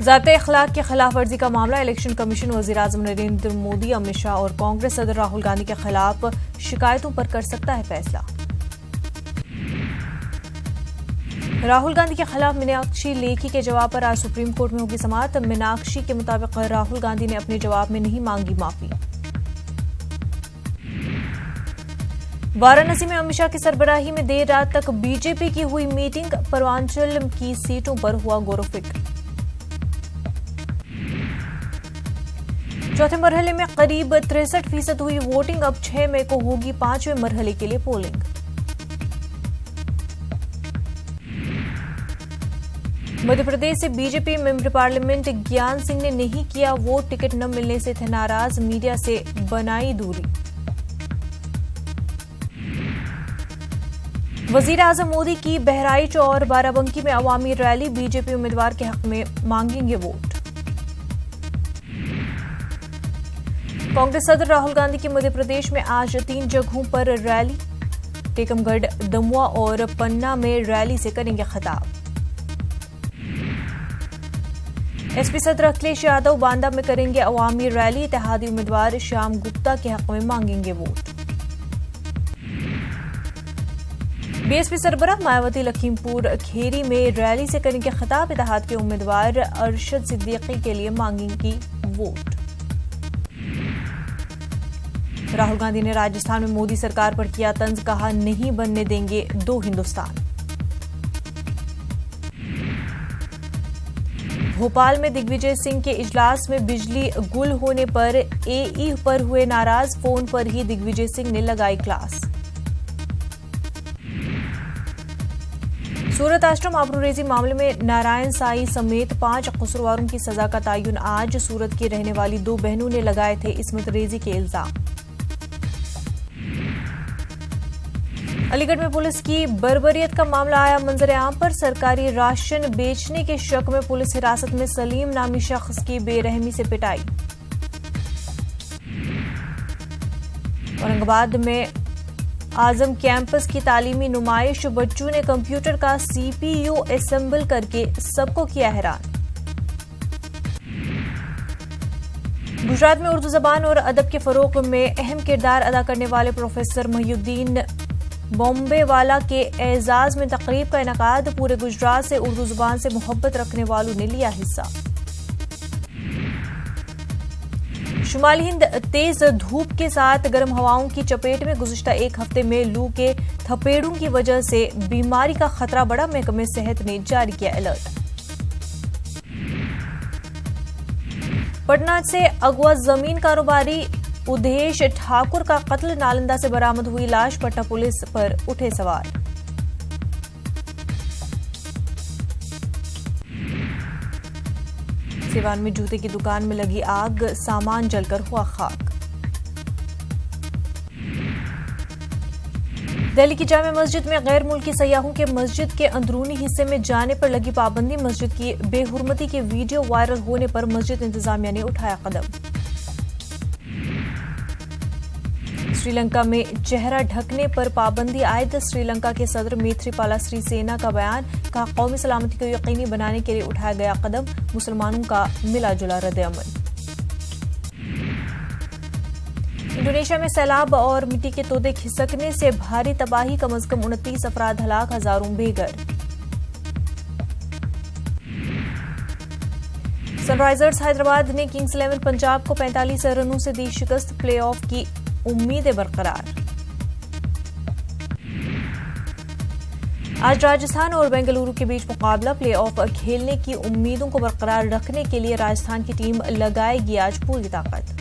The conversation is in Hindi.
ज़ाब्ते अखलाक की खिलाफ वर्जी का मामला इलेक्शन कमीशन वज़ीर-ए-आज़म नरेंद्र मोदी, अमित शाह और कांग्रेस सदर राहुल गांधी के खिलाफ शिकायतों पर कर सकता है फैसला। राहुल गांधी के खिलाफ मीनाक्षी लेखी के जवाब पर आज सुप्रीम कोर्ट में होगी समाअत। मीनाक्षी के मुताबिक राहुल गांधी ने अपने जवाब में नहीं मांगी माफी। वाराणसी में अमित शाह की सरबराही में देर रात तक बीजेपी की हुई मीटिंग। पूर्वांचल की सीटों पर हुआ गौर-ओ-फिक्र। चौथे मरहले में करीब 63% हुई वोटिंग। अब 6 मई को होगी 5वें मरहले के लिए पोलिंग। मध्य प्रदेश से बीजेपी मेंबर पार्लियामेंट ज्ञान सिंह ने नहीं किया वोट, टिकट न मिलने से थे नाराज, मीडिया से बनाई दूरी। वज़ीर-ए-आज़म मोदी की बहराइच और बाराबंकी में अवामी रैली। बीजेपी उम्मीदवार के हक में मांगेंगे वोट। कांग्रेस सदर राहुल गांधी की मध्य प्रदेश में आज 3 जगहों पर रैली। टीकमगढ़, दमुआ और पन्ना में रैली से करेंगे खिताब। एसपी सदर अखिलेश यादव बांदा में करेंगे अवामी रैली। इत्तेहादी उम्मीदवार श्याम गुप्ता के हक में मांगेंगे वोट। बीएसपी सरबराह मायावती लखीमपुर खेरी में रैली से करेंगे खिताब। इत्तेहाद के उम्मीदवार अरशद सिद्दीकी के लिए मांगेंगी वोट। राहुल गांधी ने राजस्थान में मोदी सरकार पर किया तंज, कहा नहीं बनने देंगे 2 हिंदुस्तान। भोपाल में दिग्विजय सिंह के इजलास में बिजली गुल होने पर एई पर हुए नाराज। फोन पर ही दिग्विजय सिंह ने लगाई क्लास। सूरत आश्रम आबरूरेजी मामले में नारायण साई समेत 5 कसूरवारों की सजा का तयन आज। सूरत की रहने वाली 2 बहनों ने लगाए थे इस्मत रेजी के इल्जाम। अलीगढ़ में पुलिस की बर्बरियत का मामला आया मंजर-ए-आम पर। सरकारी राशन बेचने के शक में पुलिस हिरासत में सलीम नामी शख्स की बेरहमी से पिटाई। औरंगाबाद में आजम कैंपस की तालीमी नुमाइश। बच्चों ने कंप्यूटर का सीपीयू असेंबल करके सबको किया हैरान। गुजरात में उर्दू जबान और अदब के फरोग में अहम किरदार अदा करने वाले प्रोफेसर मोहिउद्दीन बॉम्बे वाला के एजाज में तकरीब का इनेकाद। पूरे गुजरात से उर्दू जुबान से मोहब्बत रखने वालों ने लिया हिस्सा। शुमाली हिंद तेज धूप के साथ गर्म हवाओं की चपेट में। गुज़िश्ता 1 हफ्ते में लू के थपेड़ों की वजह से बीमारी का खतरा बढ़ा। महकमे सेहत ने जारी किया अलर्ट। पटना से अगवा जमीन कारोबारी उदेश ठाकुर का कत्ल। नालंदा से बरामद हुई लाश। पटना पुलिस पर उठे सवाल। सिवान में जूते की दुकान में लगी आग, सामान जलकर हुआ खाक। दिल्ली की जामे मस्जिद में गैर मुल्की सयाहों के मस्जिद के अंदरूनी हिस्से में जाने पर लगी पाबंदी। मस्जिद की बेहुरमती के वीडियो वायरल होने पर मस्जिद इंतजामिया ने उठाया कदम। श्रीलंका में चेहरा ढकने पर पाबंदी आयद। श्रीलंका के सदर मैत्रीपाला सिरिसेना का बयान, कहा कौमी सलामती को यकीनी बनाने के लिए उठाया गया कदम। मुसलमानों का मिला जुला रद्द-ए-अमल। इंडोनेशिया में सैलाब और मिट्टी के तोदे खिसकने से भारी तबाही। कम से कम 29 अफराद हलाक, हजारों बेघर। सनराइजर्स हैदराबाद ने किंग्स 11 पंजाब को 45 रनों से दी शिकस्त। प्लेऑफ की उम्मीदें बरकरार। आज राजस्थान और बेंगलुरु के बीच मुकाबला। प्लेऑफ खेलने की उम्मीदों को बरकरार रखने के लिए राजस्थान की टीम लगाएगी आज पूरी ताकत।